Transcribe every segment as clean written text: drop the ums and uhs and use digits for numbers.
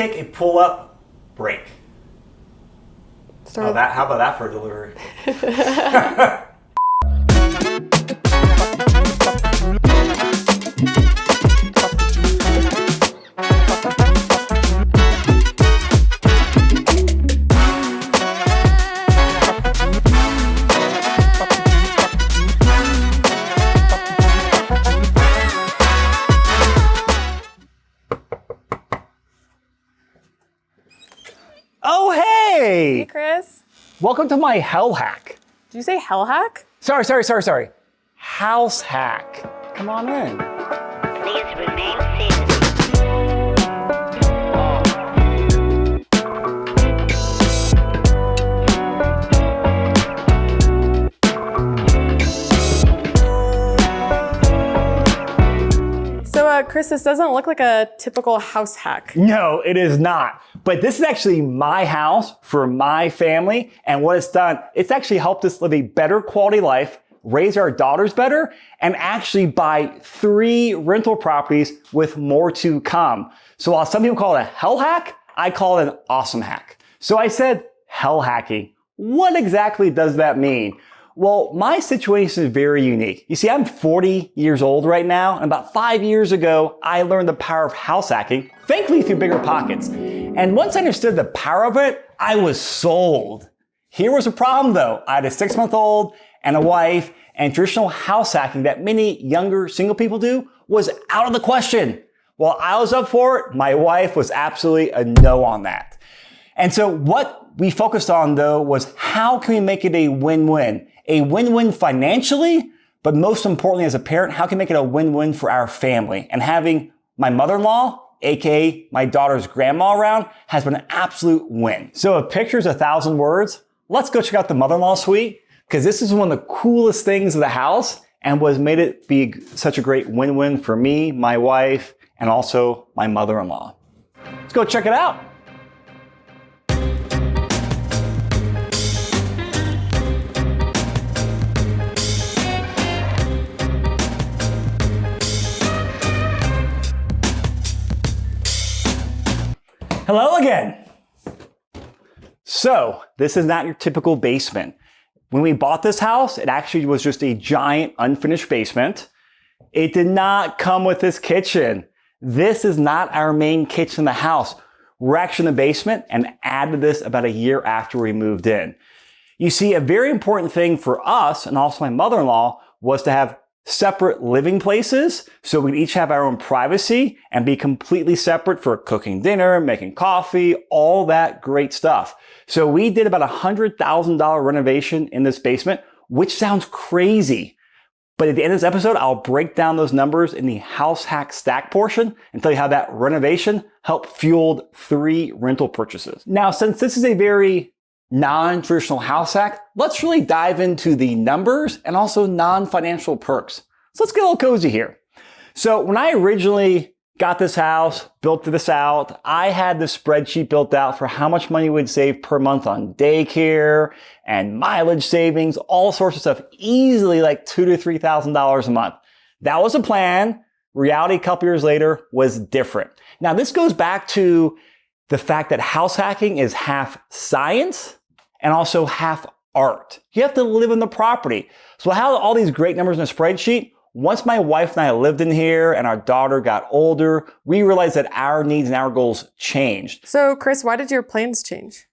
take a pull-up break. Start How about that for a delivery? Oh, hey! Hey, Chris. Welcome to my hell hack. Did you say hell hack? Sorry. House hack. Come on in. Please remain seated. So, Chris, this doesn't look like a typical house hack. No, it is not. But this is actually my house for my family. And what it's done, it's actually helped us live a better quality life, raise our daughters better, and actually buy 3 rental properties with more to come. So while some people call it a hell hack, I call it an awesome hack. So I said hell hacking. What exactly does that mean? Well, my situation is very unique. You see, I'm 40 years old right now, and about 5 years ago, I learned the power of house hacking, thankfully through BiggerPockets. And once I understood the power of it, I was sold. Here was a problem though. I had a 6-month-old and a wife, and traditional house hacking that many younger single people do was out of the question. While I was up for it, my wife was absolutely a no on that. And so what we focused on though was how can we make it a win-win? A win-win financially, but most importantly as a parent, how can we make it a win-win for our family? And having my mother-in-law, aka my daughter's grandma around, has been an absolute win. So a picture's 1,000 words. Let's go check out the mother-in-law suite, because this is one of the coolest things of the house and was made it be such a great win-win for me, my wife, and also my mother-in-law. Let's go check it out. Hello again. So this is not your typical basement. When we bought this house, it actually was just a giant unfinished basement. It did not come with this kitchen. This is not our main kitchen in the house. We're actually in the basement and added this about a year after we moved in. You see, a very important thing for us and also my mother-in-law was to have separate living places so we could each have our own privacy and be completely separate for cooking dinner, making coffee, all that great stuff. So we did about $100,000 renovation in this basement, which sounds crazy. But at the end of this episode, I'll break down those numbers in the house hack stack portion and tell you how that renovation helped fueled 3 rental purchases. Now, since this is a very non-traditional house hack, let's really dive into the numbers and also non-financial perks. So let's get a little cozy here. So when I originally got this house, built this out, I had this spreadsheet built out for how much money we'd save per month on daycare and mileage savings, all sorts of stuff, easily like $2,000 to $3,000 a month. That was a plan. Reality a couple years later was different. Now this goes back to the fact that house hacking is half science and also half art. You have to live in the property. So how all these great numbers in a spreadsheet? Once my wife and I lived in here and our daughter got older, we realized that our needs and our goals changed. So, Chris, why did your plans change?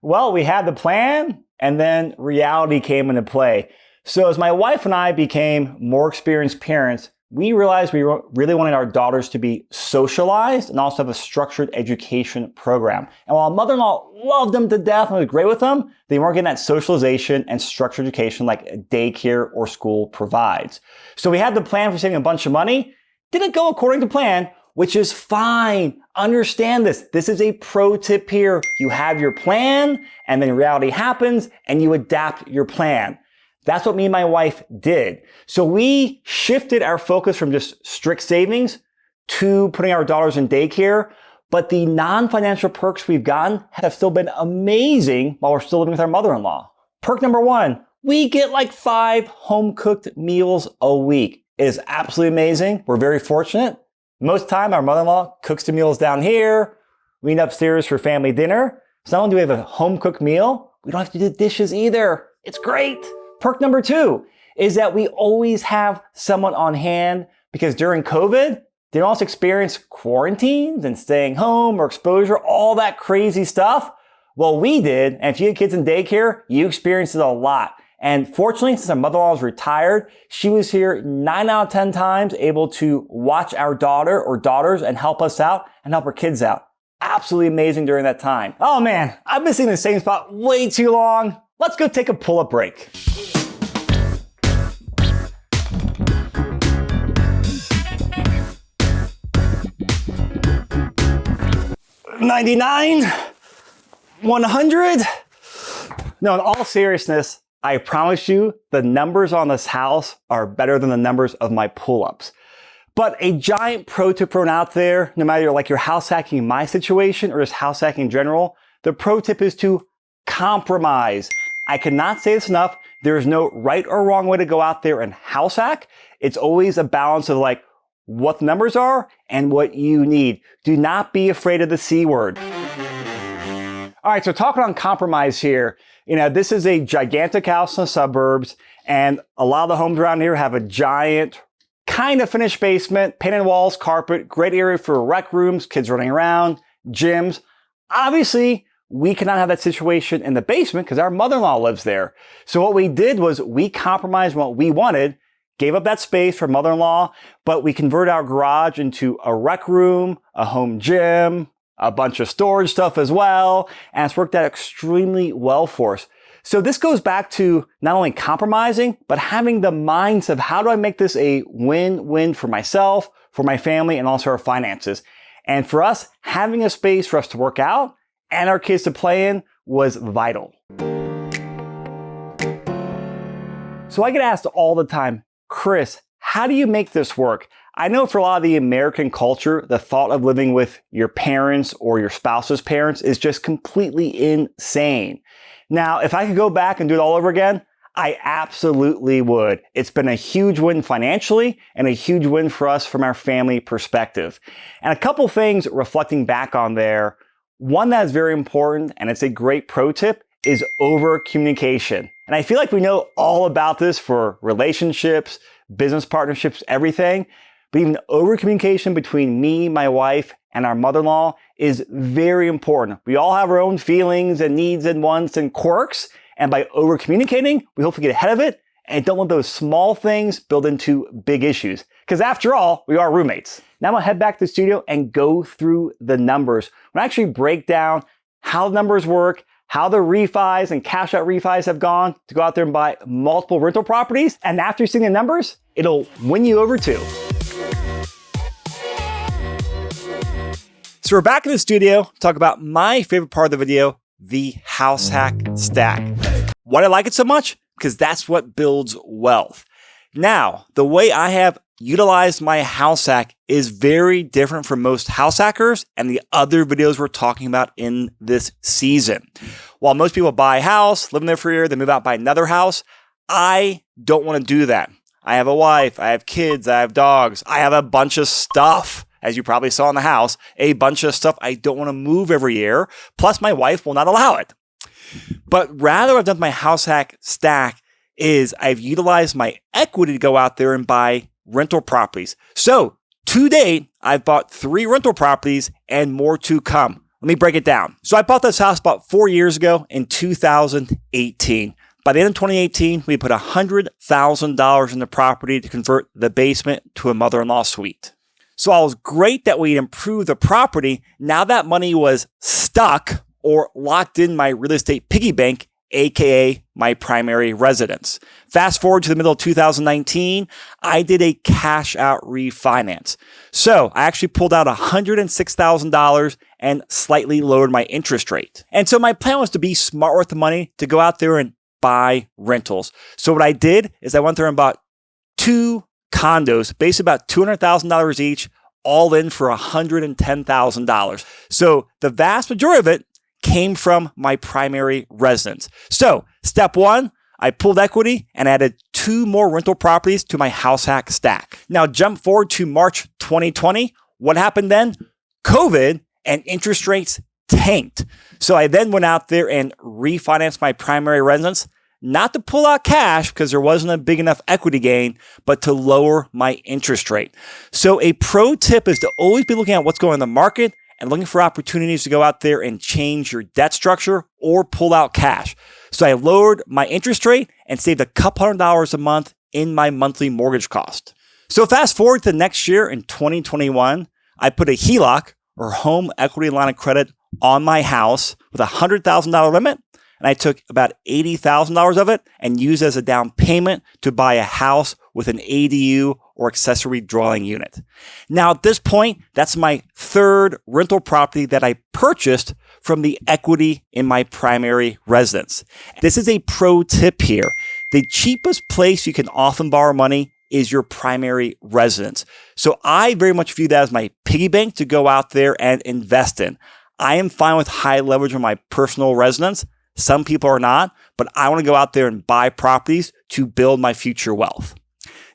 Well, we had the plan and then reality came into play. So as my wife and I became more experienced parents, we realized we really wanted our daughters to be socialized and also have a structured education program. And while mother-in-law loved them to death and was great with them, they weren't getting that socialization and structured education like a daycare or school provides. So we had the plan for saving a bunch of money. Didn't go according to plan, which is fine. Understand this. This is a pro tip here. You have your plan and then reality happens and you adapt your plan. That's what me and my wife did. So we shifted our focus from just strict savings to putting our daughters in daycare. But the non-financial perks we've gotten have still been amazing while we're still living with our mother-in-law. Perk number 1, we get like 5 home-cooked meals a week. It is absolutely amazing. We're very fortunate. Most of the time, our mother-in-law cooks the meals down here. We meet upstairs for family dinner. So not only do we have a home-cooked meal, we don't have to do the dishes either. It's great. Perk number 2 is that we always have someone on hand because during COVID, they also experience quarantines and staying home or exposure, all that crazy stuff. Well, we did, and if you had kids in daycare, you experienced it a lot. And fortunately, since our mother-in-law is retired, she was here 9 out of 10 times able to watch our daughter or daughters and help us out and help our kids out. Absolutely amazing during that time. Oh man, I've been sitting in the same spot way too long. Let's go take a pull-up break. 99, 100. No, in all seriousness, I promise you the numbers on this house are better than the numbers of my pull-ups. But a giant pro tip thrown out there, no matter like you're house hacking in my situation or just house hacking in general, the pro tip is to compromise. I cannot say this enough. There is no right or wrong way to go out there and house hack. It's always a balance of like what the numbers are and what you need. Do not be afraid of the C word. All right, so talking on compromise here, this is a gigantic house in the suburbs, and a lot of the homes around here have a giant, kind of finished basement, painted walls, carpet, great area for rec rooms, kids running around, gyms. Obviously, we cannot have that situation in the basement because our mother-in-law lives there. So what we did was we compromised what we wanted, gave up that space for mother-in-law, but we converted our garage into a rec room, a home gym, a bunch of storage stuff as well, and it's worked out extremely well for us. So this goes back to not only compromising, but having the mindset of how do I make this a win-win for myself, for my family, and also our finances. And for us, having a space for us to work out and our kids to play in was vital. So I get asked all the time, Chris, how do you make this work? I know for a lot of the American culture, the thought of living with your parents or your spouse's parents is just completely insane. Now, if I could go back and do it all over again, I absolutely would. It's been a huge win financially and a huge win for us from our family perspective. And a couple things reflecting back on there, one that is very important, and it's a great pro tip, is over communication. And I feel like we know all about this for relationships, business partnerships, everything. But even over communication between me, my wife, and our mother-in-law is very important. We all have our own feelings and needs and wants and quirks. And by over communicating, we hopefully get ahead of it and don't let those small things build into big issues. Because after all, we are roommates. Now I'm gonna head back to the studio and go through the numbers. We'll actually break down how the numbers work, how the refis and cash out refis have gone to go out there and buy multiple rental properties. And after seeing the numbers, it'll win you over too. So we're back in the studio to talk about my favorite part of the video, the house hack stack. Why do I like it so much? Because that's what builds wealth. Now, the way I have utilized my house hack is very different from most house hackers and the other videos we're talking about in this season. While most people buy a house, live in there for a year, then move out, buy another house, I don't want to do that. I have a wife, I have kids, I have dogs, I have a bunch of stuff. As you probably saw in the house, a bunch of stuff I don't want to move every year. Plus, my wife will not allow it. But rather, what I've done with my house hack stack is I've utilized my equity to go out there and buy rental properties. So, to date, I've bought 3 rental properties and more to come. Let me break it down. So, I bought this house about 4 years ago in 2018. By the end of 2018, we put $100,000 in the property to convert the basement to a mother-in-law suite. So it was great that we improved the property. Now that money was stuck or locked in my real estate piggy bank, aka my primary residence. Fast forward to the middle of 2019, I did a cash out refinance. So I actually pulled out $106,000 and slightly lowered my interest rate. And so my plan was to be smart with the money to go out there and buy rentals. So what I did is I went there and bought 2 condos, based about $200,000 each, all in for $110,000. So the vast majority of it came from my primary residence. So step 1, I pulled equity and added 2 more rental properties to my house hack stack. Now jump forward to March 2020. What happened then? COVID and interest rates tanked. So I then went out there and refinanced my primary residence, not to pull out cash because there wasn't a big enough equity gain, but to lower my interest rate. So a pro tip is to always be looking at what's going on in the market and looking for opportunities to go out there and change your debt structure or pull out cash. So I lowered my interest rate and saved a couple $100 a month in my monthly mortgage cost. So fast forward to next year in 2021, I put a HELOC or home equity line of credit on my house with a $100,000 limit. And I took about $80,000 of it and used as a down payment to buy a house with an ADU or accessory dwelling unit. Now, at this point, that's my third rental property that I purchased from the equity in my primary residence. This is a pro tip here. The cheapest place you can often borrow money is your primary residence. So I very much view that as my piggy bank to go out there and invest in. I am fine with high leverage on my personal residence. Some people are not, but I want to go out there and buy properties to build my future wealth.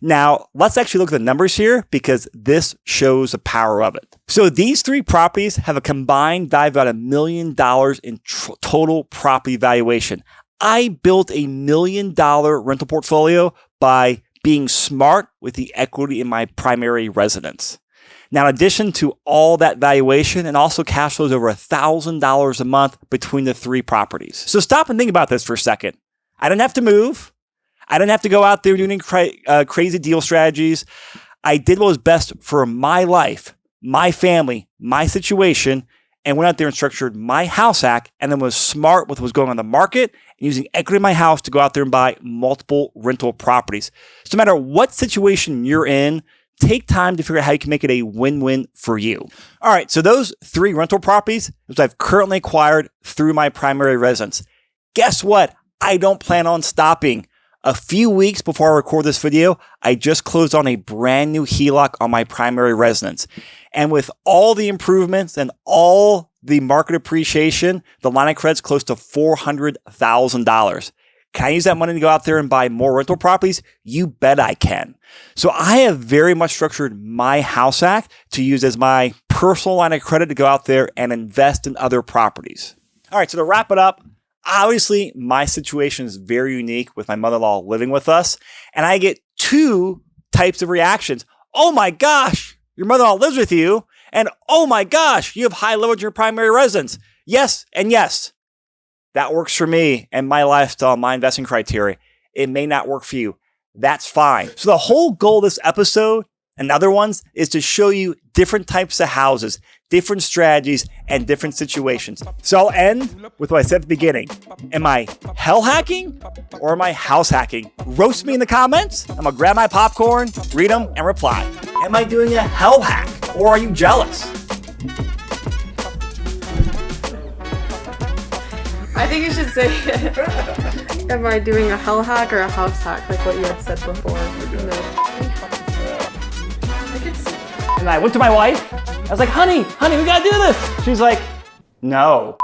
Now, let's actually look at the numbers here because this shows the power of it. So these three properties have a combined value of about $1 million in total property valuation. I built a $1 million rental portfolio by being smart with the equity in my primary residence. Now, in addition to all that valuation and also cash flows over $1,000 a month between the three properties. So stop and think about this for a second. I didn't have to move. I didn't have to go out there doing crazy deal strategies. I did what was best for my life, my family, my situation, and went out there and structured my house hack and then was smart with what was going on in the market and using equity in my house to go out there and buy multiple rental properties. So no matter what situation you're in, take time to figure out how you can make it a win-win for you. All right, so those three rental properties that I've currently acquired through my primary residence. Guess what? I don't plan on stopping. A few weeks before I record this video, I just closed on a brand new HELOC on my primary residence. And with all the improvements and all the market appreciation, the line of credit's close to $400,000. Can I use that money to go out there and buy more rental properties? You bet I can. So I have very much structured my house hack to use as my personal line of credit to go out there and invest in other properties. All right, so to wrap it up, obviously my situation is very unique with my mother-in-law living with us, and I get two types of reactions. Oh my gosh, your mother-in-law lives with you, and oh my gosh, you have high leverage in your primary residence. Yes, and yes. That works for me and my lifestyle, my investing criteria. It may not work for you. That's fine. So the whole goal of this episode and other ones is to show you different types of houses, different strategies, and different situations. So I'll end with what I said at the beginning. Am I hell hacking or am I house hacking? Roast me in the comments. I'm gonna grab my popcorn, read them, and reply. Am I doing a hell hack or are you jealous? I think you should say, am I doing a hell hack or a house hack, like what you had said before? And I went to my wife. I was like, honey, we gotta do this. She's like, no.